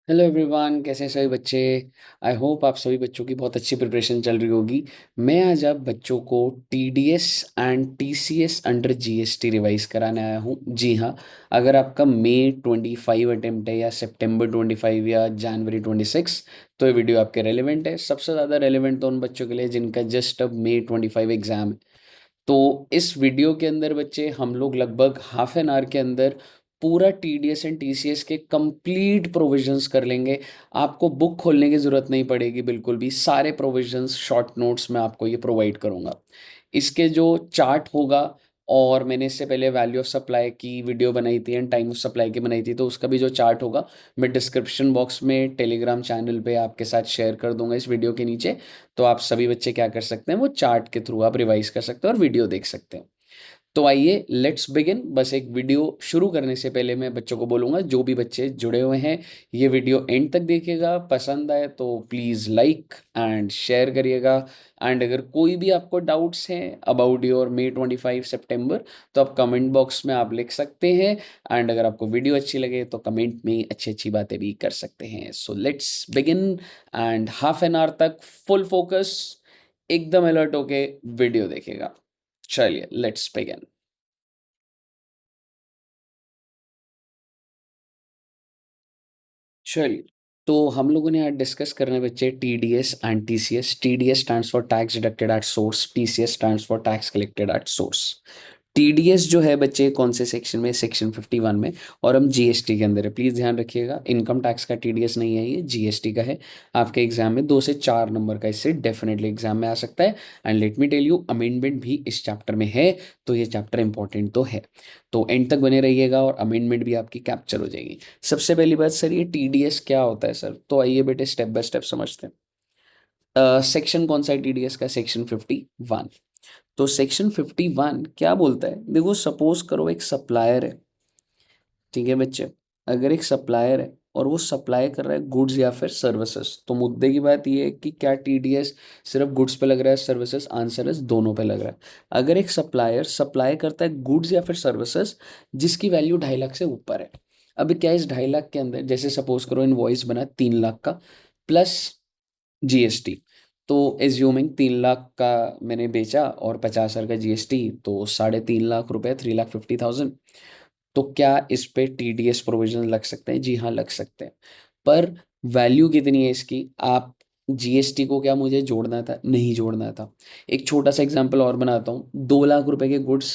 Hello everyone, कैसे हैं सभी बच्चे। आई होप आप सभी बच्चों की बहुत अच्छी प्रिपरेशन चल रही होगी। मैं आज आप बच्चों को TDS and TCS under GST revise कराने आया हूँ। जी हाँ, अगर आपका मई 25 अटेम्प्ट है या सितंबर 25 या जनवरी 26, तो ये वीडियो आपके रेलिवेंट है। सबसे ज़्यादा रेलिवेंट तो उन बच्चों के लिए जिनका जस्ट अब मई 25 एग्ज़ाम है। तो इस वीडियो के अंदर बच्चे हम लोग लगभग हाफ एन आवर के अंदर पूरा टीडीएस एंड टीसीएस के कंप्लीट प्रोविजंस कर लेंगे। आपको बुक खोलने की ज़रूरत नहीं पड़ेगी बिल्कुल भी। सारे प्रोविजंस शॉर्ट नोट्स में आपको ये प्रोवाइड करूँगा। इसके जो चार्ट होगा, और मैंने इससे पहले वैल्यू ऑफ सप्लाई की वीडियो बनाई थी एंड टाइम ऑफ सप्लाई की बनाई थी, तो उसका भी जो चार्ट होगा मैं डिस्क्रिप्शन बॉक्स में टेलीग्राम चैनल पे आपके साथ शेयर कर दूंगा इस वीडियो के नीचे। तो आप सभी बच्चे क्या कर सकते हैं, वो चार्ट के थ्रू आप रिवाइज कर सकते हैं और वीडियो देख सकते हैं। तो आइए लेट्स बिगिन। बस एक वीडियो शुरू करने से पहले मैं बच्चों को बोलूँगा, जो भी बच्चे जुड़े हुए हैं ये वीडियो एंड तक देखिएगा। पसंद आए तो प्लीज़ लाइक एंड शेयर करिएगा। एंड अगर कोई भी आपको डाउट्स हैं अबाउट योर मई 25 सितंबर, तो आप कमेंट बॉक्स में आप लिख सकते हैं। एंड अगर आपको वीडियो अच्छी लगे तो कमेंट में अच्छी अच्छी बातें भी कर सकते हैं। So let's begin. And half an hour तक फुल फोकस, एकदम अलर्ट होके वीडियो देखेगा। चलिए लेट्स बिगिन। चलिए, तो हम लोगों ने आज डिस्कस करने बच्चे TDS and TCS. TDS stands for tax deducted at source, TCS stands for tax collected at source. TDS जो है बच्चे कौन से सेक्शन में, सेक्शन 51 में, और हम जीएसटी के अंदर है। प्लीज़ ध्यान रखिएगा, इनकम टैक्स का टीडीएस नहीं है, ये जीएसटी का है। आपके एग्जाम में 2 से 4 नंबर का इससे डेफिनेटली एग्जाम में आ सकता है। And let me tell you, amendment भी इस चैप्टर में है, तो ये चैप्टर इंपॉर्टेंट तो है। तो एंड तक बने रहिएगा और अमेंडमेंट भी आपकी कैप्चर हो जाएगी। सबसे पहली बात सर, ये टीडीएस क्या होता है सर, तो आइए बेटे स्टेप बाय स्टेप समझते हैं। सेक्शन कौन सा है टीडीएस का, सेक्शन 51। तो सेक्शन 51 क्या बोलता है, देखो सपोज करो एक सप्लायर है, ठीक है बच्चे। अगर एक सप्लायर है और वो सप्लाई कर रहा है गुड्स या फिर सर्विसेज, तो मुद्दे की बात ये है कि क्या टीडीएस सिर्फ गुड्स पे लग रहा है, सर्विसेज? आंसर है दोनों पे लग रहा है। अगर एक सप्लायर सप्लाई करता है गुड्स या फिर सर्विसेज जिसकी वैल्यू 2.5 लाख से ऊपर है, अभी क्या इस 2.5 लाख के अंदर, जैसे सपोज करो इनवॉइस बना 3 लाख का प्लस जीएसटी, तो एज्यूमिंग 3 लाख का मैंने बेचा और 50,000 का जीएसटी, तो 3.5 लाख रुपए, 3,50,000। तो क्या इस पे टीडीएस प्रोविजन लग सकते हैं? जी हाँ, लग सकते हैं। पर वैल्यू कितनी है इसकी? आप जीएसटी को क्या मुझे जोड़ना था? नहीं जोड़ना था। एक छोटा सा एग्जांपल और बनाता हूँ। 2 लाख रुपए के गुड्स,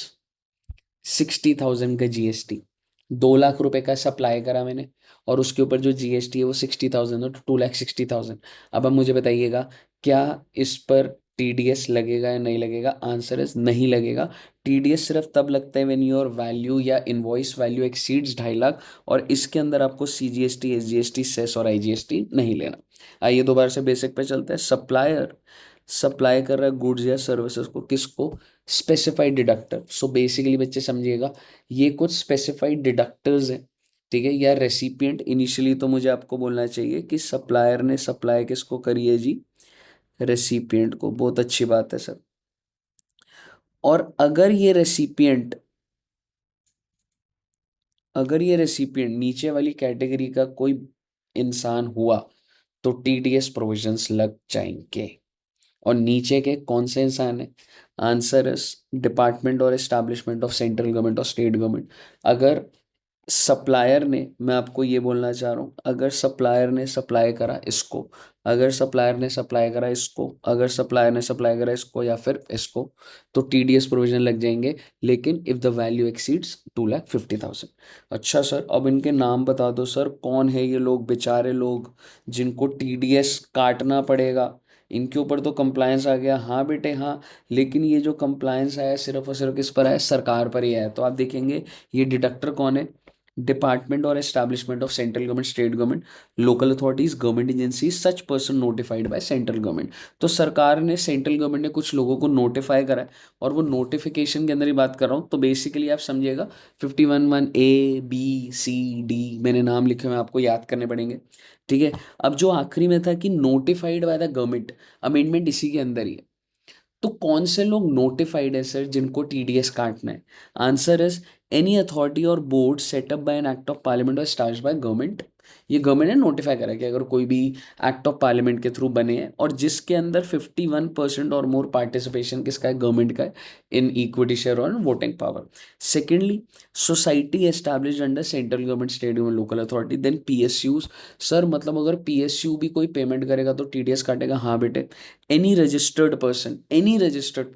60,000 का जीएसटी। 2 लाख रुपए का सप्लाई करा मैंने, और उसके ऊपर जो जीएसटी है वो 60,000, तो 2,60,000। अब मुझे बताइएगा, क्या इस पर टीडीएस लगेगा या नहीं लगेगा? आंसर इज नहीं लगेगा। टीडीएस सिर्फ तब लगता है व्हेन योर वैल्यू या इनवॉइस वैल्यू एक्सीड्स 2.5 लाख, और इसके अंदर आपको सीजीएसटी, एसजीएसटी, सेस और आईजीएसटी नहीं लेना। आइए दोबारा से बेसिक पे चलते हैं। सप्लायर सप्लाई कर रहा है गुड्स या सर्विसेज को, किसको? Specified deductor. सो बेसिकली बच्चे समझिएगा, ये कुछ स्पेसिफाइड डिडक्टर्स हैं, ठीक है, या रेसिपिएंट। इनिशियली तो मुझे आपको बोलना चाहिए कि सप्लायर ने सप्लाई किसको करी है जी? रेसिपिएंट को। बहुत अच्छी बात है सर। और अगर ये रेसिपिएंट नीचे वाली कैटेगरी का कोई इंसान हुआ, तो टीडीएस प्रोविजंस लग जाएंगे। और नीचे के कौन से इंसान है? आंसर है डिपार्टमेंट और एस्टैब्लिशमेंट ऑफ सेंट्रल गवर्नमेंट और स्टेट गवर्नमेंट। अगर सप्लायर ने, मैं आपको ये बोलना चाह रहा हूँ, अगर सप्लायर ने सप्लाई करा इसको, अगर सप्लायर ने सप्लाई करा इसको, अगर सप्लायर ने सप्लाई करा इसको या फिर इसको, तो टीडीएस प्रोविजन लग जाएंगे। लेकिन इफ द वैल्यू एक्सीड्स 2,50,000। अच्छा सर, अब इनके नाम बता दो सर, कौन है ये लोग बेचारे लोग जिनको टीडीएस काटना पड़ेगा? इनके ऊपर तो कंप्लायंस आ गया। हाँ बेटे हाँ, लेकिन ये जो कंप्लायंस आया सिर्फ और सिर्फ किस पर है? सरकार पर ही है। तो आप देखेंगे ये डिडक्टर कौन है? डिपार्टमेंट और establishment of central government, state government, local authorities, government agency, such person notified by central government. तो सरकार ने, सेंट्रल गवर्नमेंट ने कुछ लोगों को नोटिफाई करा है, और वो नोटिफिकेशन के अंदर ही बात कर रहा हूँ। तो बेसिकली आप समझिएगा 51(1)A, B, C, D मैंने नाम लिखे हुए, आपको याद करने पड़ेंगे, ठीक है। अब जो आखिरी में था कि notified by the government, amendment इसी के अंदर ही है। तो कौन से लोग नोटिफाइड है सर जिनको टीडीएस काटना है? Answer is any authority or board set up by an act of parliament or established by government, ये गवर्नमेंट ने नोटिफाई करा कि अगर कोई भी एक्ट ऑफ पार्लियामेंट के थ्रू बने हैं और जिसके अंदर 51% और मोर पार्टिसिपेशन किसका है, गवर्नमेंट का है, in equity share or voting power. Secondly, society established under central government, state government, local authority. Then PSUs. Sir मतलब अगर पीएसयू भी कोई पेमेंट करेगा तो टीडीएस काटेगा? हाँ बेटे। Any registered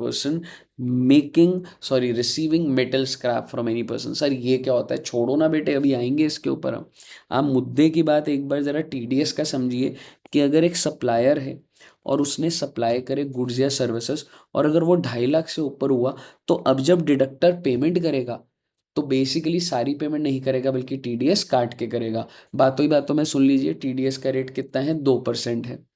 person making sorry receiving metal scrap from any person. Sir ये क्या होता है? छोड़ो ना बेटे, अभी आएंगे इसके ऊपर हम। आप मुद्दे की बात एक बार ज़रा टीडीएस का समझिए कि अगर एक सप्लायर है और उसने सप्लाई करे गुड्स या सर्विसेज और अगर वो 2.5 लाख से ऊपर हुआ, तो अब जब डिडक्टर पेमेंट करेगा तो बेसिकली सारी पेमेंट नहीं करेगा बल्कि टीडीएस काट के करेगा। बातों ही बातों में सुन लीजिए, टीडीएस का रेट कितना है? 2% है।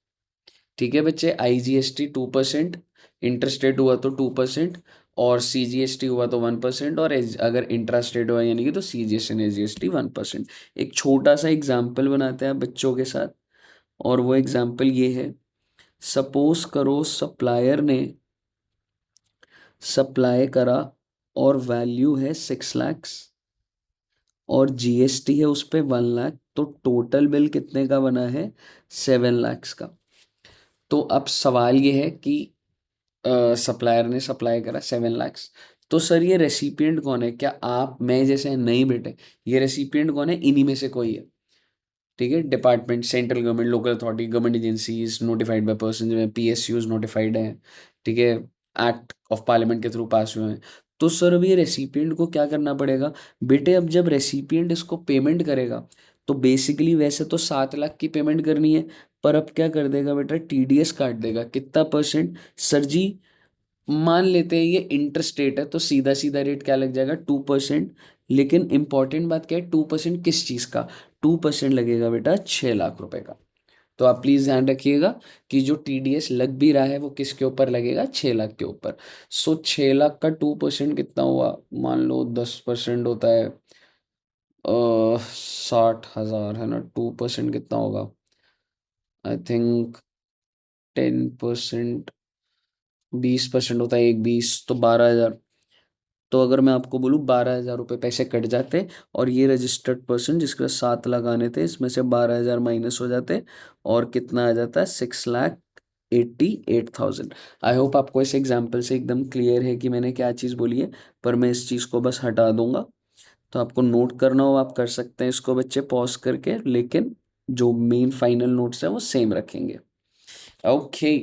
ठीक है बच्चे। आईजीएसटी 2%, इंटरस्टेट हुआ तो 2%, और सीजीएसटी हुआ तो 1%, और अगर इंट्रास्टेट हुआ यानी कि तो सीजीएसटी एंड एसजीएसटी 1%। एक छोटा सा एग्जाम्पल बनाते हैं बच्चों के साथ, और वो एग्जाम्पल ये है। सपोज करो सप्लायर ने सप्लाई करा और वैल्यू है 6 lakhs और जीएसटी है उस पर 1 लाख, तो टोटल बिल कितने का बना है? 7 lakhs का। तो अब सवाल ये है कि सप्लायर ने सप्लाई करा 7 lakhs, तो सर ये रेसिपिएंट कौन है? क्या आप मैं जैसे हैं? नहीं बेटे, ये रेसिपिएंट कौन है? इन्हीं में से कोई है। ठीक है। Department, central government, local authority, government agencies notified by person, जिनमें पीएसयूज नोटिफाइड हैं। ठीक है। एक्ट ऑफ पार्लियामेंट के थ्रू पास हुए हैं। तो सर अब ये रेसिपिएंट को क्या करना पड़ेगा? बेटे अब जब रेसिपिएंट इसको पेमेंट करेगा तो बेसिकली वैसे तो 7 लाख की पेमेंट करनी है, पर अब क्या कर देगा बेटा? टीडीएस काट देगा। कितना परसेंट? सर जी मान लेते हैं ये इंटरस्टेट है तो सीधा सीधा रेट क्या लग जाएगा? 2%। लेकिन इंपॉर्टेंट बात क्या है? 2% किस चीज़ का? 2% लगेगा बेटा 6 लाख रुपए का। तो आप प्लीज़ ध्यान रखिएगा कि जो टीडीएस लग भी रहा है वो किसके ऊपर लगेगा? 6 लाख के ऊपर। सो 6 लाख का 2% कितना हुआ? मान लो 10% होता है 60,000 है ना। 2% कितना होगा? आई थिंक 10%, 20% होता है, 1/20, तो 12,000। तो अगर मैं आपको बोलूँ 12,000 रुपये पैसे कट जाते और ये रजिस्टर्ड पर्सन जिसके 7 लाख आने थे इसमें से 12,000 माइनस हो जाते और कितना आ जाता है? 6,88,000। आई होप आपको इस एग्जाम्पल से एकदम क्लियर है कि मैंने क्या चीज़ बोली है, पर मैं इस चीज़ को बस हटा दूंगा। तो आपको नोट करना हो आप कर सकते हैं इसको बच्चे पॉज करके, लेकिन जो मेन फाइनल नोट्स है वो सेम रखेंगे। ओके।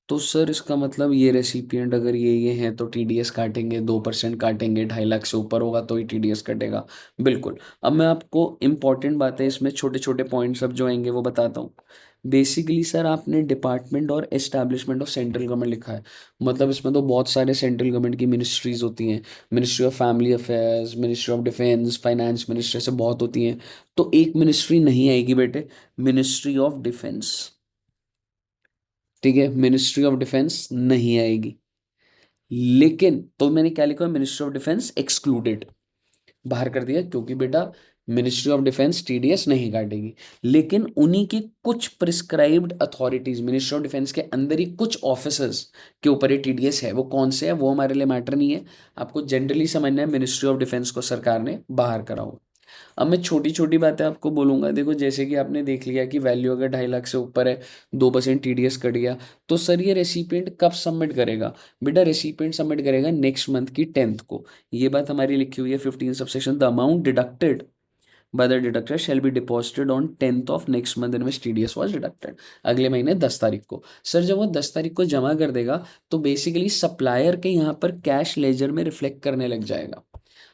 तो सर इसका मतलब ये रेसिपिएंट अगर ये हैं तो टीडीएस काटेंगे, 2% काटेंगे, 2.5 लाख से ऊपर होगा तो ही टीडीएस कटेगा। बिल्कुल। अब मैं आपको इंपॉर्टेंट बातें इसमें छोटे छोटे पॉइंट्स अब जो आएंगे वो बताता हूँ। बेसिकली सर आपने डिपार्टमेंट और एस्टैब्लिशमेंट ऑफ सेंट्रल गवर्नमेंट लिखा है, मतलब इसमें तो बहुत सारे सेंट्रल गवर्नमेंट की मिनिस्ट्रीज होती हैं। Ministry of family affairs, ministry of defence, finance ministry से बहुत होती हैं। तो एक मिनिस्ट्री नहीं आएगी बेटे, मिनिस्ट्री ऑफ डिफेंस। ठीक है, मिनिस्ट्री ऑफ डिफेंस नहीं आएगी। लेकिन तो मैंने क्या लिखा है? मिनिस्ट्री ऑफ डिफेंस एक्सक्लूडेड, बाहर कर दिया, क्योंकि बेटा मिनिस्ट्री ऑफ डिफेंस टीडीएस नहीं काटेगी। लेकिन उन्हीं की कुछ prescribed authorities, ministry of defence के अंदर ही कुछ ऑफिसर्स के ऊपर ये टीडीएस है। वो कौन से है वो हमारे लिए मैटर नहीं है, आपको जनरली समझना है मिनिस्ट्री ऑफ डिफेंस को सरकार ने बाहर करा हो। अब मैं छोटी छोटी बातें आपको बोलूंगा। देखो जैसे कि आपने देख लिया कि वैल्यू अगर 2.5 लाख से ऊपर है, 2% टीडीएस कट गया, तो सर ये रेसिपिएंट कब सबमिट करेगा? बेटा रेसिपिएंट सबमिट करेगा नेक्स्ट मंथ की 10th को। ये बात हमारी लिखी हुई है 15 subsection, the amount deducted by the deductor shall be deposited on 10th of next month in which TDS was deducted। अगले महीने 10 तारीख को। सर जब वो 10 तारीख को जमा कर देगा तो बेसिकली सप्लायर के यहाँ पर कैश लेजर में रिफ्लेक्ट करने लग जाएगा।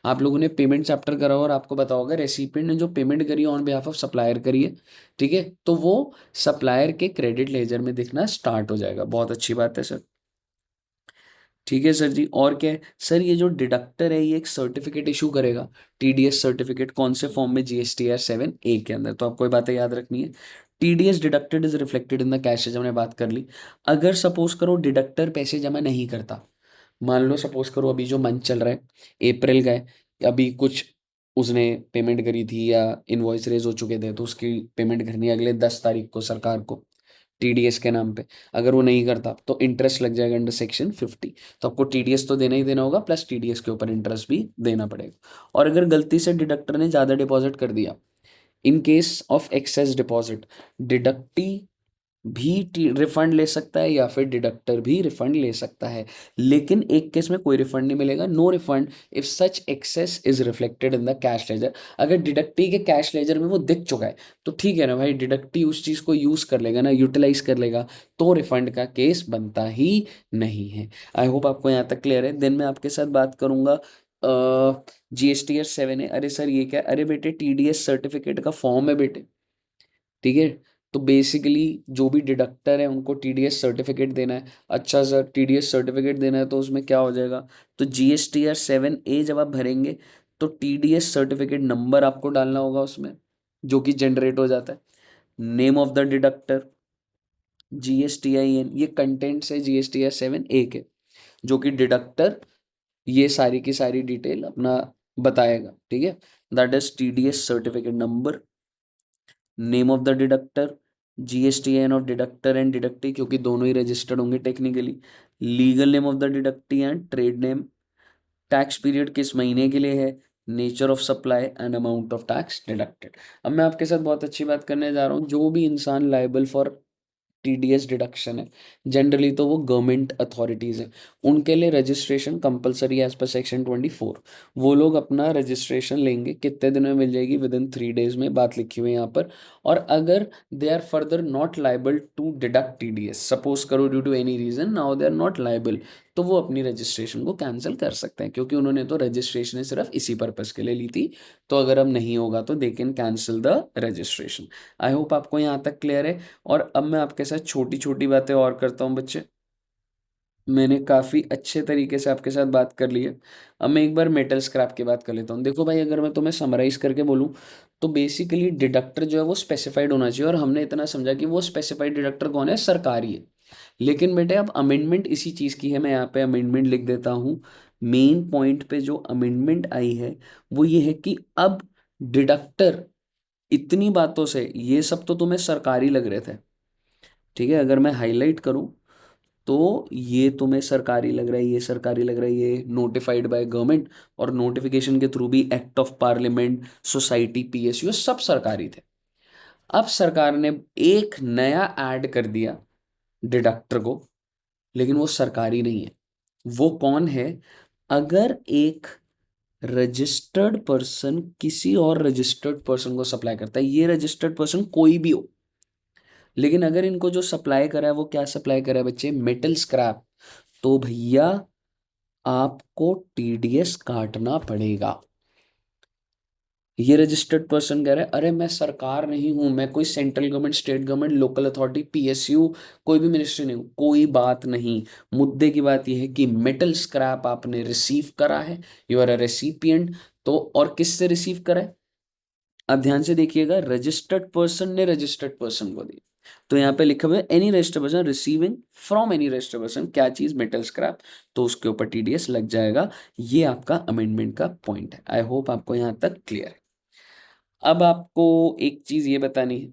आप लोगों ने पेमेंट चैप्टर करा और आपको पता होगा रेसिपिएंट ने जो पेमेंट करी है ऑन बिहाफ ऑफ सप्लायर करी है। ठीक है, तो वो सप्लायर के क्रेडिट लेजर में दिखना स्टार्ट हो जाएगा। बहुत अच्छी बात है सर। ठीक है सर जी। और क्या है सर? ये जो डिडक्टर है ये एक सर्टिफिकेट इशू करेगा, टीडीएस सर्टिफिकेट। कौन से फॉर्म में? जीएसटीआर 7A के अंदर। तो आपको ये बातें याद रखनी है। TDS deducted is reflected in the cash, हमने बात कर ली। अगर सपोज करो डिडक्टर पैसे जमा नहीं करता, मान लो सपोज करो अभी जो मंथ चल रहा है अप्रैल का है, अभी कुछ उसने पेमेंट करी थी या इनवॉइस रेज हो चुके थे तो उसकी पेमेंट करनी है अगले 10 तारीख को सरकार को टीडीएस के नाम पे। अगर वो नहीं करता तो इंटरेस्ट लग जाएगा अंडर सेक्शन 50। तो आपको टीडीएस तो देना ही देना होगा, प्लस टीडीएस के ऊपर इंटरेस्ट भी देना पड़ेगा। और अगर गलती से डिडक्टर ने ज़्यादा डिपॉजिट कर दिया, in case of excess deposit, deductee भी रिफंड ले सकता है या फिर डिडक्टर भी रिफंड ले सकता है, लेकिन एक केस में कोई रिफंड नहीं मिलेगा, no refund if such excess is reflected in the cash ledger. अगर डिडक्टी के कैश लेजर में वो दिख चुका है तो ठीक है ना भाई, डिडक्टी उस चीज को यूज कर लेगा ना, यूटिलाइज कर लेगा, तो रिफंड का केस बनता ही नहीं है। आई होप आपको यहाँ तक क्लियर है। देन मैं आपके साथ बात करूंगा GSTR 7 है। अरे सर ये क्या, अरे बेटे TDS सर्टिफिकेट का फॉर्म है बेटे, ठीक है। तो बेसिकली जो भी डिडक्टर है उनको TDS सर्टिफिकेट देना है। अच्छा सर TDS सर्टिफिकेट देना है तो उसमें क्या हो जाएगा, तो GSTR 7A जब आप भरेंगे तो TDS सर्टिफिकेट नंबर आपको डालना होगा उसमें, जो कि जनरेट हो जाता है। Name of the deductor GSTIN, ये कंटेंट्स है GSTR 7A के, जो कि डिडक्टर ये सारी की सारी डिटेल अपना बताएगा, ठीक है। That is TDS certificate number, name of the deductor, GSTIN of deductor and deductee, क्योंकि दोनों ही रजिस्टर्ड होंगे technically, legal name of the deductee and trade name, tax period किस महीने के लिए है, nature of supply and amount of tax deducted. अब मैं आपके साथ बहुत अच्छी बात करने जा रहा हूँ, जो भी इंसान लाइबल फॉर TDS डिडक्शन है, जनरली तो वो गवर्नमेंट अथॉरिटीज़ हैं, उनके लिए registration compulsory as per section 24। वो लोग अपना रजिस्ट्रेशन लेंगे, कितने दिन में मिल जाएगी, विद इन 3 days में, बात लिखी हुई है यहाँ पर। और अगर they are further not liable to deduct TDS, suppose करो due to any reason now they are not liable, तो वो अपनी रजिस्ट्रेशन को कैंसिल कर सकते हैं, क्योंकि उन्होंने तो रजिस्ट्रेशन सिर्फ इसी पर्पज़ के लिए ली थी। तो अगर अब नहीं होगा तो they can cancel the registration. I hope आपको यहाँ तक क्लियर है। और अब मैं आपके साथ छोटी छोटी बातें और करता हूँ बच्चे, मैंने काफ़ी अच्छे तरीके से आपके साथ बात कर ली है। अब मैं एक बार मेटल स्क्रैप की बात कर लेता हूँ। देखो भाई, अगर मैं तुम्हें समराइज करके बोलूँ तो बेसिकली डिडक्टर जो है वो स्पेसिफाइड होना चाहिए, और हमने इतना समझा कि वो स्पेसिफाइड डिडक्टर कौन है, सरकारी है। लेकिन बेटे अब अमेंडमेंट इसी चीज़ की है, मैं यहाँ पे अमेंडमेंट लिख देता हूँ। मेन पॉइंट पे जो अमेंडमेंट आई है वो ये है कि अब डिडक्टर, इतनी बातों से ये सब तो तुम्हें सरकारी लग रहे थे, ठीक है, अगर मैं हाईलाइट करूं तो ये तुम्हें सरकारी लग रहा है, ये सरकारी लग रहा है, ये नोटिफाइड बाय गवर्नमेंट, और नोटिफिकेशन के थ्रू भी act of parliament, society, PSU सब सरकारी थे। अब सरकार ने एक नया ऐड कर दिया डिडक्टर को, लेकिन वो सरकारी नहीं है। वो कौन है, अगर एक रजिस्टर्ड पर्सन किसी और रजिस्टर्ड पर्सन को सप्लाई करता है, ये रजिस्टर्ड पर्सन कोई भी हो, लेकिन अगर इनको जो सप्लाई करा है वो क्या सप्लाई करा है बच्चे, मेटल स्क्रैप, तो भैया आपको TDS काटना पड़ेगा। ये रजिस्टर्ड पर्सन कह रहा है अरे मैं सरकार नहीं हूं, मैं कोई central government, state government, local authority, PSU, कोई भी मिनिस्ट्री नहीं हूं, कोई बात नहीं। मुद्दे की बात यह है कि मेटल स्क्रैप आपने रिसीव करा है, यू आर अ रेसिपिएंट। तो और किससे रिसीव करा है, अब ध्यान से देखिएगा, रजिस्टर्ड पर्सन ने रजिस्टर्ड पर्सन को दी, तो यहाँ पे लिखा हुआ है any registered person receiving from any registered person, क्या चीज, मेटल स्क्रैप, तो उसके ऊपर TDS लग जाएगा। ये आपका अमेंडमेंट का पॉइंट है। आई होप आपको यहाँ तक क्लियर है। अब आपको एक चीज ये बतानी है,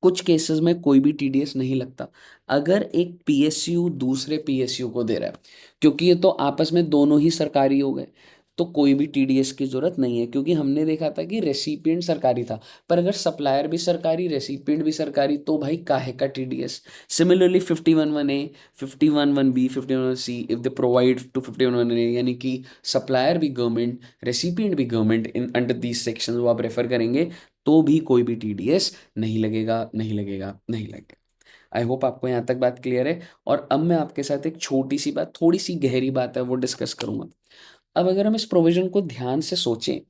कुछ केसेस में कोई भी TDS नहीं लगता अगर एक PSU दूसरे PSU को दे रहा है, क्योंकि ये तो आपस में दोनों ही सरकारी हो गए, तो कोई भी TDS की जरूरत नहीं है, क्योंकि हमने देखा था कि रेसिपिएंट सरकारी था। पर अगर सप्लायर भी सरकारी, रेसिपिएंट भी सरकारी, तो भाई काहे का TDS। Similarly 51(1)(a), 51(1)(b), 51(1)(c), if they provide to 51(1)(a, यानी कि सप्लायर भी गवर्नमेंट, रेसिपिएंट भी government, in under these section वो आप रेफर करेंगे, तो भी कोई भी TDS नहीं लगेगा, नहीं लगेगा, नहीं लगेगा। आई होप आपको यहाँ तक बात क्लियर है। और अब मैं आपके साथ एक छोटी सी बात, थोड़ी सी गहरी बात है, वो डिस्कस करूंगा। अब अगर हम इस प्रोविजन को ध्यान से सोचें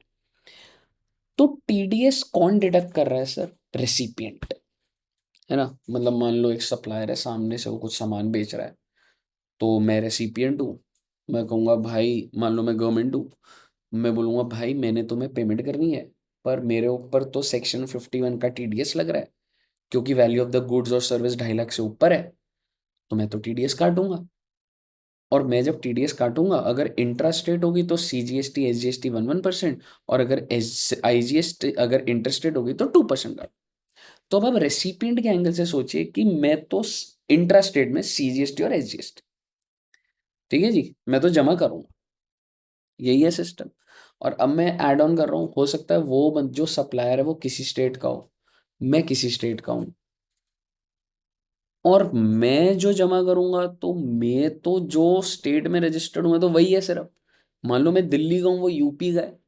तो TDS कौन डिडक्ट कर रहा है सर, रेसिपिएंट, है ना। मतलब मान लो एक सप्लायर है, सामने से वो कुछ सामान बेच रहा है, तो मैं रेसिपिएंट हूँ, मैं कहूँगा भाई, मान लो मैं गवर्नमेंट हूँ, मैं बोलूँगा भाई मैंने तुम्हें पेमेंट करनी है, पर मेरे ऊपर तो सेक्शन 51 का TDS लग रहा है, क्योंकि वैल्यू ऑफ द गुड्स और सर्विस 2.5 लाख से ऊपर है, तो मैं तो TDS काटूंगा। और मैं जब TDS काटूंगा, अगर इंट्रा स्टेट होगी तो CGST SGST 1% और अगर IGST अगर इंटरस्टेट होगी तो 2% काट। तो अब आप रेसिपिएंट के एंगल से सोचिए कि मैं तो इंट्रा स्टेट में CGST और SGST, ठीक है जी, मैं तो जमा करूंगा, यही है सिस्टम। और अब मैं ऐड ऑन कर रहा हूँ, हो सकता है जो सप्लायर है वो किसी स्टेट का हो, मैं किसी स्टेट का हूँ, और मैं जो जमा करूंगा तो मैं तो जो स्टेट में रजिस्टर्ड हूँ तो वही है सिर्फ। मान लो मैं दिल्ली का हूँ, वो यूपी का है,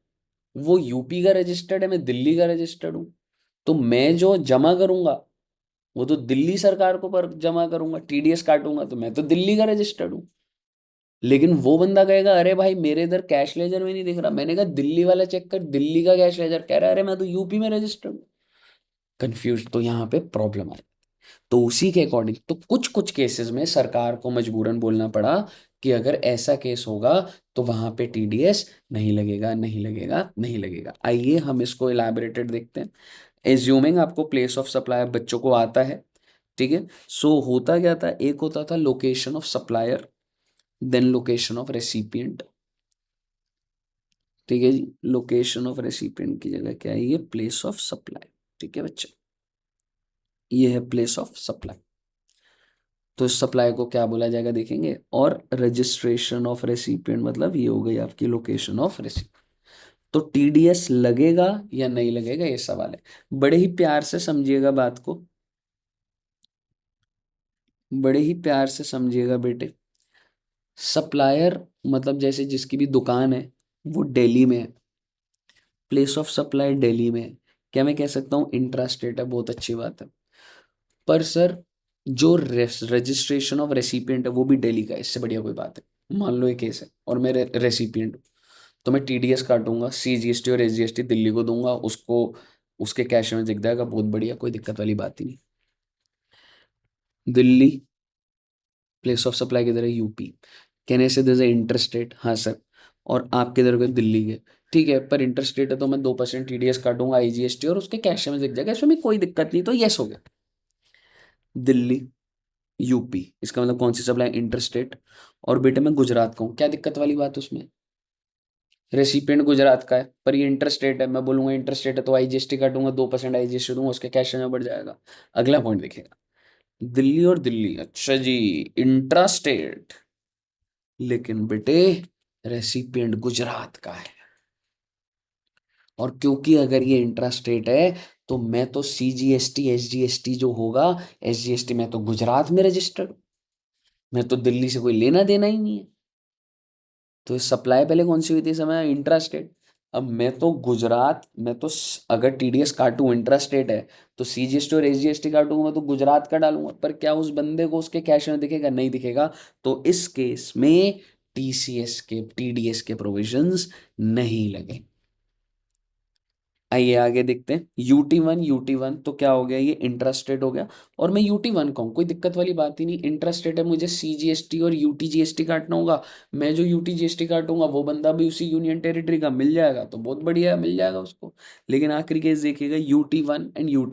वो यूपी का रजिस्टर्ड है, मैं दिल्ली का रजिस्टर्ड हूँ, तो मैं जो जमा करूंगा वो तो दिल्ली सरकार को पर जमा करूंगा, टीडीएस काटूंगा तो मैं तो दिल्ली का रजिस्टर्ड हूँ। लेकिन वो बंदा कहेगा अरे भाई मेरे इधर कैश लेजर में नहीं दिख रहा, मैंने कहा दिल्ली वाला चेक कर, दिल्ली का कैश लेजर कह रहा है अरे मैं तो यूपी में रजिस्टर्ड हूँ। कंफ्यूज, तो यहाँ पे प्रॉब्लम आए। तो उसी के अकॉर्डिंग तो कुछ कुछ केसेस में सरकार को मजबूरन बोलना पड़ा कि अगर ऐसा केस होगा तो वहां पे टीडीएस नहीं लगेगा, नहीं लगेगा, नहीं लगेगा। आइए हम इसको इलैबोरेटेड देखते हैं। एज्यूमिंग आपको प्लेस ऑफ सप्लाई बच्चों को आता है, ठीक है। सो होता क्या था, एक होता था location of supplier, then location of recipient, ठीक है जी। लोकेशन ऑफ रेसिपिएंट की जगह क्या है, ये प्लेस ऑफ सप्लाई, ठीक है बच्चे, ये है प्लेस ऑफ सप्लाई। तो इस सप्लाई को क्या बोला जाएगा देखेंगे, और रजिस्ट्रेशन ऑफ रेसिपिएंट मतलब ये हो गई आपकी लोकेशन ऑफ रेसिपिएंट। तो टीडीएस लगेगा या नहीं लगेगा ये सवाल है। बड़े ही प्यार से समझिएगा बात को, बड़े ही प्यार से समझिएगा बेटे। सप्लायर मतलब जैसे जिसकी भी दुकान है वो दिल्ली में है, प्लेस ऑफ सप्लाई दिल्ली में है, क्या मैं कह सकता हूँ इंट्रा स्टेट है, बहुत अच्छी बात है। पर सर जो रजिस्ट्रेशन ऑफ रेसिपिएंट है वो भी दिल्ली का है, इससे बढ़िया कोई बात है। मान लो ये केस है और मैं रेसिपिएंट हूँ, तो मैं टीडीएस काटूंगा, सीजीएसटी और एसजीएसटी दिल्ली को दूंगा, उसको उसके कैश में दिख जाएगा, बहुत बढ़िया, कोई दिक्कत वाली बात ही नहीं। दिल्ली प्लेस ऑफ सप्लाई किधर है, यूपी, कहने से दर इंटरस्टेट, हाँ सर, और आपके इधर को दिल्ली के, ठीक है, पर इंटरस्टेट है तो मैं 2% टीडीएस काटूंगा आईजीएसटी और उसके कैश में दिख जाएगा, इसमें भी कोई दिक्कत नहीं, तो यस हो गया। दिल्ली यूपी इसका मतलब कौन सी सप्लाई, इंटरस्टेट, और बेटे मैं गुजरात का हूँ, क्या दिक्कत वाली बात उसमें, रेसिपिएंट गुजरात का है पर ये इंटरस्टेट है, मैं बोलूंगा इंटरस्टेट है तो आईजीएसटी काटूंगा, 2% आईजीएसटी दूंगा, उसके कैश में बढ़ जाएगा। अगला पॉइंट देखिएगा, दिल्ली और दिल्ली, अच्छा जी, इंट्रास्टेट, लेकिन बेटे रेसिपिएंट गुजरात का है, और क्योंकि अगर ये इंट्रास्टेट है तो मैं तो सीजीएसटी एसजीएसटी जो होगा, एसजीएसटी में तो गुजरात में रजिस्टर्ड, मैं तो दिल्ली से कोई लेना देना ही नहीं है। तो सप्लाई पहले कौन सी हुई थी समय, इंट्रास्टेट। अब मैं तो गुजरात, मैं तो अगर टीडीएस काटूं इंट्रास्टेट है तो सीजीएसटी और एसजीएसटी काटूंगा, मैं तो गुजरात का डालूंगा, पर क्या उस बंदे को उसके कैश में दिखेगा, नहीं दिखेगा। तो इस केस में टीसीएस के टीडीएस के प्रोविजंस नहीं लगे। आइए आगे देखते हैं, यूटी वन तो क्या हो गया, ये इंट्रास्टेट हो गया, और मैं यूटी वन कहूँ कोई दिक्कत वाली बात ही नहीं, इंट्रास्टेट है, मुझे सीजीएसटी और यूटीजीएसटी काटना होगा, मैं जो यूटीजीएसटी काटूंगा वो बंदा भी उसी यूनियन टेरिटरी का मिल जाएगा तो बहुत बढ़िया मिल जाएगा उसको। लेकिन आखिरी केस देखिएगा, यूटी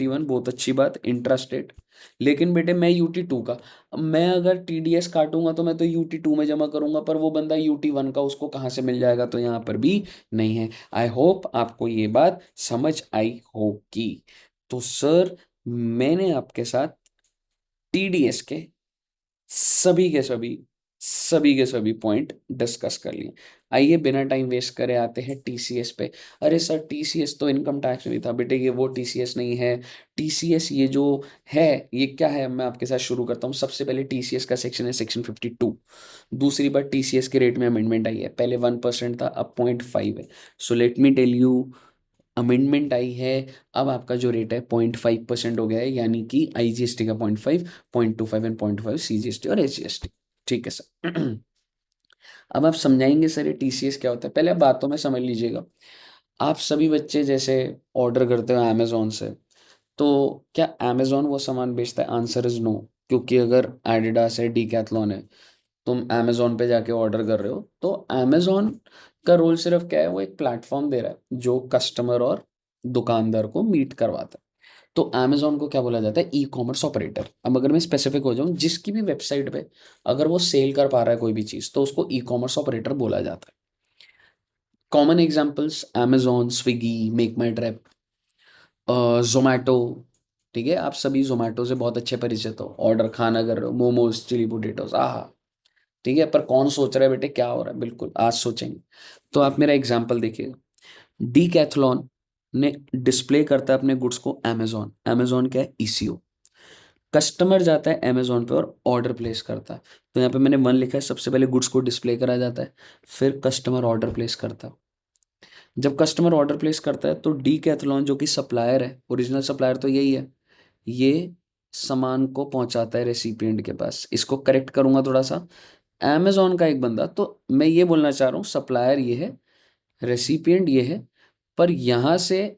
वन बहुत अच्छी बात, इंट्रास्टेट, लेकिन बेटे मैं यूटी टू का, अब मैं अगर टीडीएस काटूंगा तो मैं तो यूटी टू में जमा करूंगा, पर वो बंदा यूटी वन का, उसको कहाँ से मिल जाएगा, तो यहाँ पर भी नहीं है। आई होप आपको ये बात समझ आई होगी। तो सर मैंने आपके साथ टीडीएस के सभी के सभी सभी के सभी पॉइंट डिस्कस कर लिए। आइए बिना टाइम वेस्ट करे आते हैं टीसीएस पे। अरे सर टीसीएस तो इनकम टैक्स में भी था, बेटे ये वो टीसीएस नहीं है। टीसीएस ये जो है ये क्या है, मैं आपके साथ शुरू करता हूँ। सबसे पहले टीसीएस का सेक्शन है सेक्शन 52। दूसरी बार टीसीएस के रेट में अमेंडमेंट आई है, पहले 1% था अब 0.5 है। So let me tell you, amendment आई है, अब आपका जो रेट है 0.5% हो गया है, यानी कि आईजीएसटी का 0.5, 0.25 एंड 0.5 सीजीएसटी और एसजीएसटी, ठीक है सर। अब आप समझाएंगे सर ये टीसीएस क्या होता है, पहले आप बातों में समझ लीजिएगा। आप सभी बच्चे जैसे ऑर्डर करते हो अमेजोन से, तो क्या अमेजोन वो सामान बेचता है, आंसर इज नो। क्योंकि अगर एडिडास है, डीकैथलॉन है, तुम अमेजोन पे जाके ऑर्डर कर रहे हो, तो अमेजोन का रोल सिर्फ क्या है, वो एक प्लेटफॉर्म दे रहा है जो कस्टमर और दुकानदार को मीट करवाता है। तो अमेजोन को क्या बोला जाता है, ई कॉमर्स ऑपरेटर। अब अगर मैं स्पेसिफिक हो जाऊं, जिसकी भी वेबसाइट पे अगर वो सेल कर पा रहा है कोई भी चीज़, तो उसको ई कॉमर्स ऑपरेटर बोला जाता है। Common examples, Amazon, Swiggy, MakeMyTrip, Zomato, ठीक है, आप सभी जोमेटो से बहुत अच्छे परिचित हो, ऑर्डर खाना कर रहे हो, मोमोज, चिली पोटेटोज, आहा, ठीक है। पर कौन सोच रहा है बेटे क्या हो रहा है, बिल्कुल आज सोचेंगे। तो आप मेरा एग्जाम्पल देखिएगा, डीकैथलॉन ने डिस्प्ले करता है अपने गुड्स को अमेजोन। अमेजोन क्या है? ईसीओ। कस्टमर जाता है अमेजोन पे और ऑर्डर प्लेस करता है। तो यहाँ पे मैंने 1 लिखा है, सबसे पहले गुड्स को डिस्प्ले करा जाता है, फिर कस्टमर ऑर्डर प्लेस करता है। जब कस्टमर ऑर्डर प्लेस करता है तो डीकैथलॉन जो कि सप्लायर है, ओरिजिनल सप्लायर तो यही है, ये सामान को पहुंचाता है रेसिपिएंट के पास। इसको करेक्ट करूंगा थोड़ा सा, अमेजोन का एक बंदा, तो मैं ये बोलना चाह रहा हूँ सप्लायर ये है, रेसिपिएंट ये है, पर यहाँ से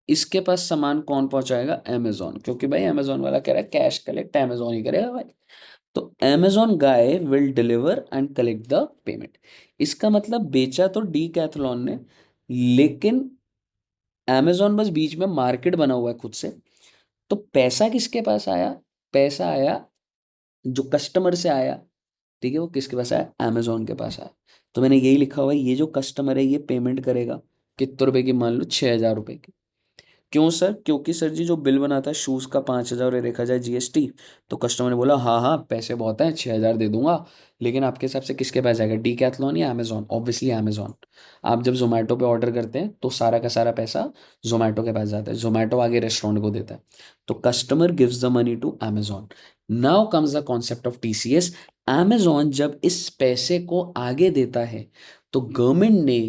इसके पास सामान कौन पहुंचाएगा? अमेजोन, क्योंकि भाई अमेजोन वाला कह रहा है कैश कलेक्ट अमेजोन ही करेगा भाई। तो Amazon guy will deliver and collect the payment. इसका मतलब बेचा तो डीकैथलॉन ने, लेकिन अमेजोन बस बीच में मार्केट बना हुआ है खुद से। तो पैसा किसके पास आया? पैसा आया जो कस्टमर से आया, ठीक है, वो किसके पास आया? अमेजोन के पास आया। तो मैंने यही लिखा हुआ है, ये जो कस्टमर है ये पेमेंट करेगा कितने रुपए की? मान लो 6,000 रुपए की। क्यों सर? क्योंकि सर जी जो बिल बना था शूज़ का 5,000 और देखा जाए जीएसटी, तो कस्टमर ने बोला हाँ हाँ पैसे बहुत हैं, 6,000 दे दूंगा। लेकिन आपके हिसाब से किसके पास जाएगा? डीकैथलॉन या अमेजोन? Obviously Amazon. आप जब जोमेटो पे ऑर्डर करते हैं तो सारा का सारा पैसा जोमेटो के पास जाता है, जोमेटो आगे रेस्टोरेंट को देता है। तो customer gives the money to Amazon. Now comes the concept of TCS. Amazon जब इस पैसे को आगे देता है तो गवर्नमेंट ने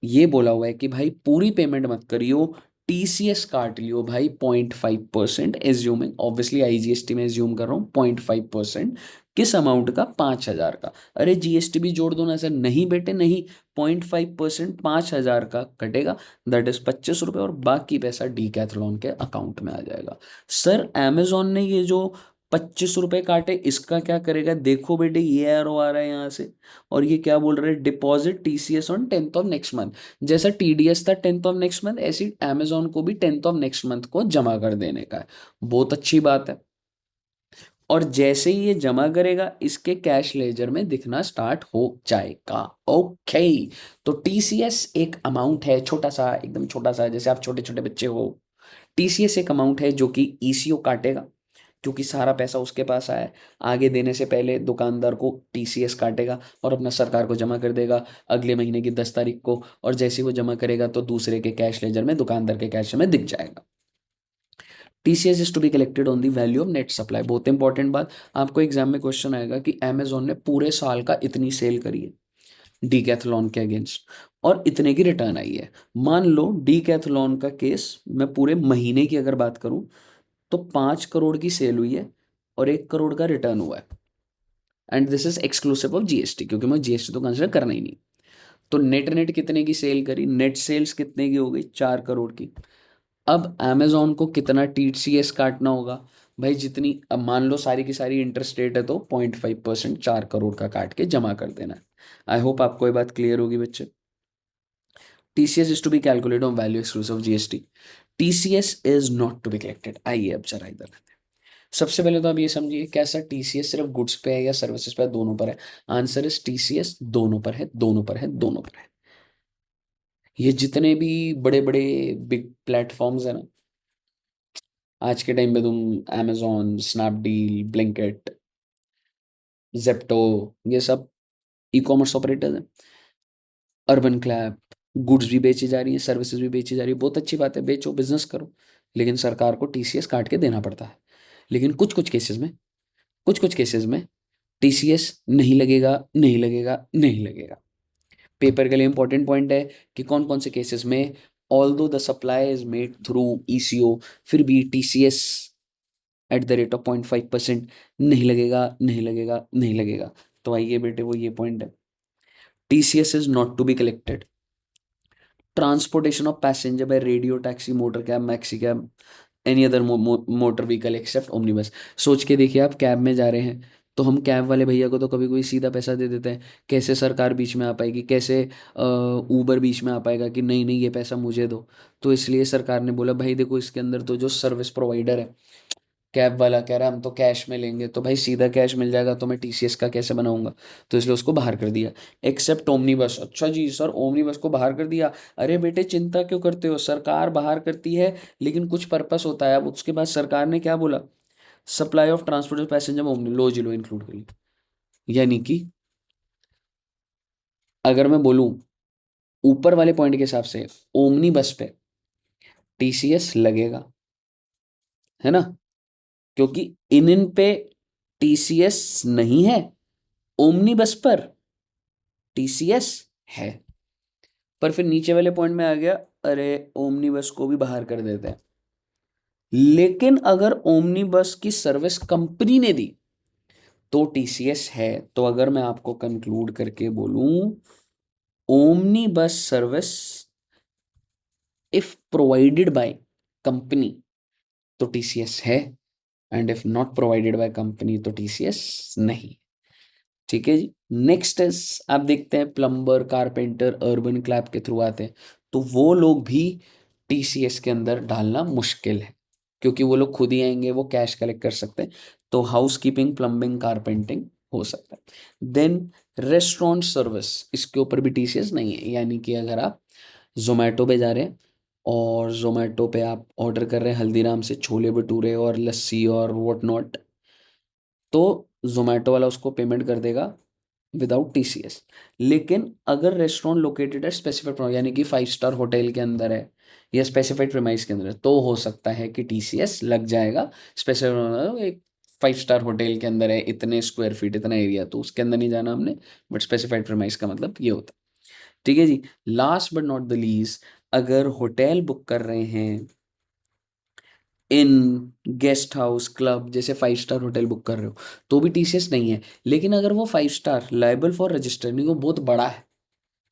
ये बोला हुआ है कि भाई पूरी पेमेंट मत करियो, टीसीएस काट लियो भाई 0.5%, एज्यूमिंग, ऑब्वियसली आईजीएसटी में एज्यूम कर रहा हूँ 0.5%। किस अमाउंट का? 5,000 का। अरे जीएसटी भी जोड़ दो ना सर। नहीं बेटे नहीं, 0.5% 5,000 का कटेगा, दैट इज 25 रुपये, और बाकी पैसा डीकैथलॉन के अकाउंट में आ जाएगा। सर अमेजोन ने ये जो 25 रुपये काटे इसका क्या करेगा? देखो बेटे ये एरो आ रहा है यहाँ से, और ये क्या बोल रहे हैं? Deposit TCS on 10th of next month. जैसा टीडीएस था 10th ऑफ नेक्स्ट मंथ, ऐसी अमेजोन को भी 10th ऑफ नेक्स्ट मंथ को जमा कर देने का है। बहुत अच्छी बात है। और जैसे ही ये जमा करेगा इसके कैश लेजर में दिखना स्टार्ट हो जाएगा। ओके। तो टीसीएस एक अमाउंट है, छोटा सा, एकदम छोटा सा, जैसे आप छोटे छोटे बच्चे हो। टीसीएस एक अमाउंट है जो कि ईसीओ काटेगा, क्योंकि सारा पैसा उसके पास आया है। आगे देने से पहले दुकानदार को टीसीएस काटेगा और अपना सरकार को जमा कर देगा अगले महीने की 10 तारीख को, और जैसे ही वो जमा करेगा तो दूसरे के कैश लेजर में, दुकानदार के कैश में दिख जाएगा। TCS is to be collected on the value of net supply. बहुत इंपॉर्टेंट बात, आपको एग्जाम में क्वेश्चन आएगा कि अमेजोन ने पूरे साल का इतनी सेल करी है डीकैथलॉन के अगेंस्ट और इतने की रिटर्न आई है। मान लो डीकैथलॉन का केस, मैं पूरे महीने की अगर बात करूं तो 5 करोड़ की सेल हुई है और 1 करोड़ का रिटर्न हुआ है, and this is exclusive of GST, क्योंकि मैं जीएसटी तो कंसिडर करना ही नहीं। तो नेट नेट कितने की सेल करी? नेट सेल्स कितने की हो गई? 4 करोड़ की। अब अमेजोन को कितना टीसीएस काटना होगा? भाई जितनी, अब मान लो सारी की सारी इंटरेस्ट रेट है तो 0.5% 4 करोड़ का काट के जमा कर देना है। आई होप आपको ये बात क्लियर होगी बच्चे। TCS is to be calculated on value exclusive of GST. TCS is not to be collected. आइए अब जरा इधर। सबसे पहले तो आप ये समझिए, क्या सर टीसीएस सिर्फ गुड्स पे है या सर्विसेज पे है? दोनों पर है। आंसर इज टीसीएस दोनों पर है, दोनों पर है, दोनों पर है। ये जितने भी बड़े बड़े बिग प्लेटफॉर्म्स है ना, आज के टाइम पे तुम amazon, स्नैपडील, ब्लिंकिट, जेप्टो, ये सब ई कॉमर्स ऑपरेटर्स हैं। अर्बन क्लैप, गुड्स भी बेची जा रही है, सर्विसेज भी बेची जा रही है, बहुत अच्छी बात है, बेचो, बिजनेस करो। लेकिन सरकार को टीसीएस काट के देना पड़ता है। लेकिन कुछ कुछ केसेस में, कुछ कुछ केसेस में टीसीएस नहीं लगेगा, नहीं लगेगा, नहीं लगेगा। पेपर के लिए इंपॉर्टेंट पॉइंट है कि कौन कौन से केसेस में although the supply is made through eco, फिर भी TCS at the rate of 0.5% नहीं लगेगा, नहीं लगेगा, नहीं लगेगा। तो आइए बेटे, वो ये पॉइंट है, TCS is not to be collected. Transportation of passenger by radio taxi, motor cab, maxi cab, any other motor vehicle except omnibus. सोच के देखिए, आप कैब में जा रहे हैं तो हम कैब वाले भैया को तो कभी कोई सीधा पैसा दे देते हैं, कैसे सरकार बीच में आ पाएगी? कैसे ऊबर बीच में आ पाएगा कि नहीं नहीं ये पैसा मुझे दो? तो इसलिए सरकार ने बोला भाई देखो, इसके अंदर तो जो सर्विस प्रोवाइडर है, कैब वाला कह रहा है हम तो कैश में लेंगे, तो भाई सीधा कैश मिल जाएगा तो मैं टीसीएस का कैसे बनाऊंगा? तो इसलिए उसको बाहर कर दिया। एक्सेप्ट ओमनी बस। अच्छा जी सर, ओमनी बस को बाहर कर दिया? अरे बेटे चिंता क्यों करते हो, सरकार बाहर करती है लेकिन कुछ पर्पस होता है। अब उसके बाद सरकार ने क्या बोला? Supply of transport passenger omni, लो जी लो, इंक्लूड कर लिया। यानी कि अगर मैं बोलूँ ऊपर वाले पॉइंट के हिसाब से ओमनी बस पे टीसीएस लगेगा, है ना, क्योंकि इन पे टीसीएस नहीं है, ओमनी बस पर टीसीएस है। पर फिर नीचे वाले पॉइंट में आ गया, अरे ओमनी बस को भी बाहर कर देते हैं, लेकिन अगर ओमनी बस की सर्विस कंपनी ने दी तो टीसीएस है। तो अगर मैं आपको कंक्लूड करके बोलूं, omni bus service if provided by company तो टीसीएस है, and if not provided by company तो टीसीएस नहीं। ठीक है जी। नेक्स्ट इज, आप देखते हैं प्लम्बर, कारपेंटर अर्बन क्लैप के थ्रू आते हैं, तो वो लोग भी टीसीएस के अंदर डालना मुश्किल है, क्योंकि वो लोग खुद ही आएंगे, वो कैश कलेक्ट कर सकते हैं। तो हाउस कीपिंग, प्लम्बिंग, कारपेंटिंग हो सकता है। देन रेस्टोरेंट सर्विस, इसके ऊपर भी टीसीएस नहीं है, यानी कि अगर आप जोमेटो पे जा रहे हैं और जोमेटो पे आप ऑर्डर कर रहे हैं हल्दीराम से छोले भटूरे और लस्सी और व्हाट नॉट, तो जोमेटो वाला उसको पेमेंट कर देगा विदाउट टीसीएस। लेकिन अगर रेस्टोरेंट लोकेटेड है स्पेसिफिक, यानी कि 5 स्टार होटल के अंदर है या स्पेसिफाइड प्रीमाइस के अंदर है, तो हो सकता है कि टीसीएस लग जाएगा। स्पेसिफिक एक 5 स्टार होटल के अंदर है, इतने स्क्वायर फीट, इतना एरिया, तो उसके अंदर नहीं जाना हमने, बट स्पेसिफाइड प्रीमाइस का मतलब ये होता है। ठीक है जी। Last but not the least, अगर होटल बुक कर रहे हैं इन गेस्ट हाउस क्लब, जैसे 5 स्टार होटल बुक कर रहे हो, तो भी टीसीएस नहीं है। लेकिन अगर वो 5 स्टार लाइबल फॉर रजिस्टर्ड, नहीं वो बहुत बड़ा है,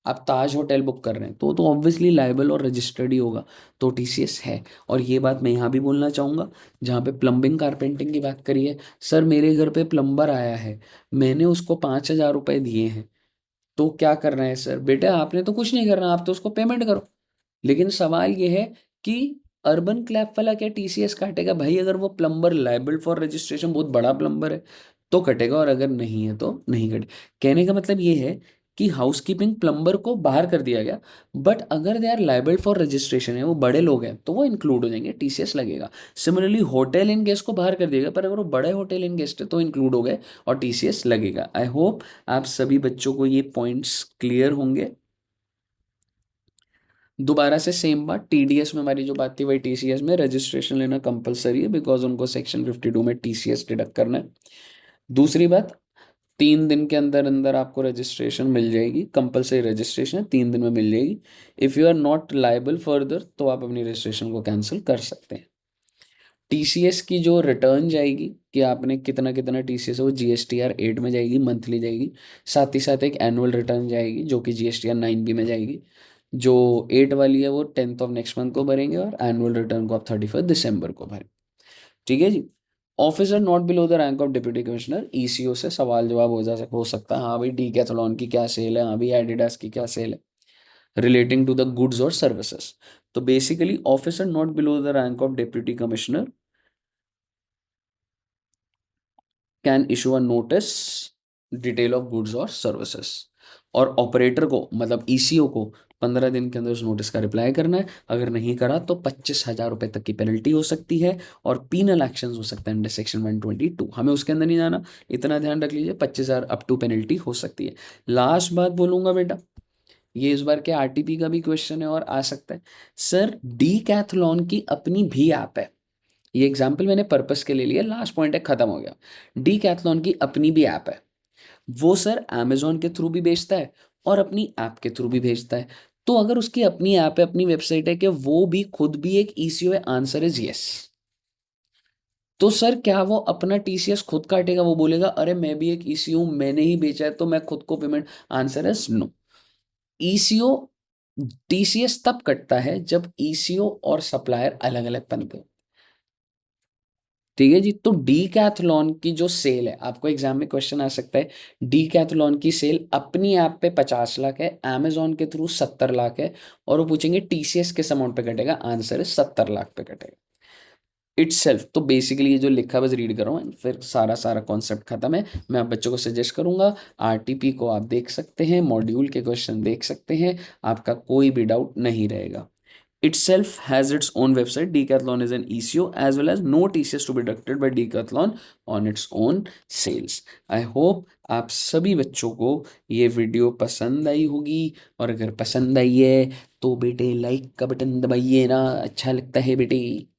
आप ताज होटल बुक कर रहे हैं तो ऑब्वियसली लाइबल और रजिस्टर्ड ही होगा, तो टीसीएस है। और ये बात मैं यहाँ भी बोलना चाहूँगा, जहाँ पे प्लम्बिंग कारपेंटिंग की बात करी है, सर मेरे घर पे प्लम्बर आया है, मैंने उसको 5,000 रुपये दिए हैं, तो क्या करना है सर? बेटा आपने तो कुछ नहीं करना, आप तो उसको पेमेंट करो। लेकिन सवाल ये है कि अर्बन क्लैप वाला क्या टीसीएस काटेगा? भाई अगर वो प्लम्बर लाइबल फॉर रजिस्ट्रेशन, बहुत बड़ा प्लम्बर है, तो कटेगा, और अगर नहीं है तो नहीं कटे। कहने का मतलब ये है कि हाउसकीपिंग प्लम्बर को बाहर कर दिया गया, बट अगर they are liable for registration है, वो बड़े लोग हैं, तो वो इंक्लूड हो जाएंगे, टीसीएस लगेगा। सिमिलरली होटल इन गेस्ट को बाहर कर दिया गया, पर अगर वो बड़े होटल इन गेस्ट है तो इंक्लूड हो गए और टीसीएस लगेगा। आई होप आप सभी बच्चों को ये पॉइंट्स क्लियर होंगे। दोबारा से सेम बात, टीडीएस में हमारी जो बात थी वही टीसीएस में रजिस्ट्रेशन लेना कंपलसरी है, बिकॉज उनको सेक्शन 52 में टीसीएस डिडक्ट करना है। दूसरी बात, 3 दिन के अंदर अंदर आपको रजिस्ट्रेशन मिल जाएगी, कंपलसरी रजिस्ट्रेशन 3 दिन में मिल जाएगी। If you are not liable further तो आप अपनी रजिस्ट्रेशन को कैंसिल कर सकते हैं। टीसीएस की जो रिटर्न जाएगी कि आपने कितना कितना टीसीएस है, वो जीएसटीआर 8 में जाएगी, मंथली जाएगी। साथ ही साथ एक एनुअल रिटर्न जाएगी जो कि जीएसटीआर 9 बी में जाएगी। जो 8 वाली है वो 10th ऑफ नेक्स्ट मंथ को भरेंगे, और एनुअल रिटर्न को आप 31 दिसंबर को भरें। ठीक है जी। Officer not below the rank of deputy commissioner, ECO से सवाल जवाब हो सकता है, हाँ भाई डीकैथलॉन की क्या सेल है, हाँ भाई एडिडास की क्या सेल है, रिलेटिंग टू द गुड्स और सर्विसेज। तो basically officer not below the rank of deputy commissioner can issue a notice detail of goods और सर्विसेज, और ऑपरेटर को मतलब ईसीओ को 15 दिन के अंदर उस नोटिस का रिप्लाई करना है। अगर नहीं करा तो 25,000 रुपये तक की पेनल्टी हो सकती है, और पीनल एक्शन हो सकता है अंडर सेक्शन 122। हमें उसके अंदर नहीं जाना, इतना ध्यान रख लीजिए, 25,000 अप टू पेनल्टी हो सकती है। लास्ट बात बोलूंगा बेटा, ये इस बार के आरटीपी का भी क्वेश्चन है और आ सकता है, सर डी कैथलॉन की अपनी भी ऐप है, ये एग्जाम्पल मैंने पर्पस के लिए लिया, लास्ट पॉइंट है, खत्म हो गया। डी कैथलॉन की अपनी भी ऐप है, वो सर अमेजोन के थ्रू भी भेजता है और अपनी ऐप के थ्रू भी भेजता है। तो अगर उसकी अपनी ऐप है, अपनी वेबसाइट है, कि वो भी खुद भी एक ईसीओ है, आंसर इज यस। तो सर क्या वो अपना टीसीएस खुद काटेगा? वो बोलेगा अरे मैं भी एक ईसीओ हूं, मैंने ही बेचा है तो मैं खुद को payment, answer is no. ECO TCS तब कटता है जब ईसीओ और सप्लायर अलग अलग बनते हैं। ठीक है जी। तो डी कैथलॉन की जो सेल है, आपको एग्जाम में क्वेश्चन आ सकता है, डी कैथलॉन की सेल अपनी ऐप पे 50 लाख है, अमेजोन के थ्रू 70 लाख है, और वो पूछेंगे टीसीएस किस अमाउंट पे कटेगा, आंसर है 70 लाख पे कटेगा इटसेल्फ। तो बेसिकली ये जो लिखा बस रीड कर रहा हूँ, फिर सारा सारा कॉन्सेप्ट खत्म है। मैं आप बच्चों को सजेस्ट करूंगा, आरटीपी को आप देख सकते हैं, मॉड्यूल के क्वेश्चन देख सकते हैं, आपका कोई भी डाउट नहीं रहेगा। itself has its own website. Decathlon is an ECO as well as no TCS to be deducted by Decathlon on its own sales. I hope आप सभी बच्चों को ये वीडियो पसंद आई होगी, और अगर पसंद आई है तो बेटे लाइक का बटन दबाइए ना, अच्छा लगता है बेटे।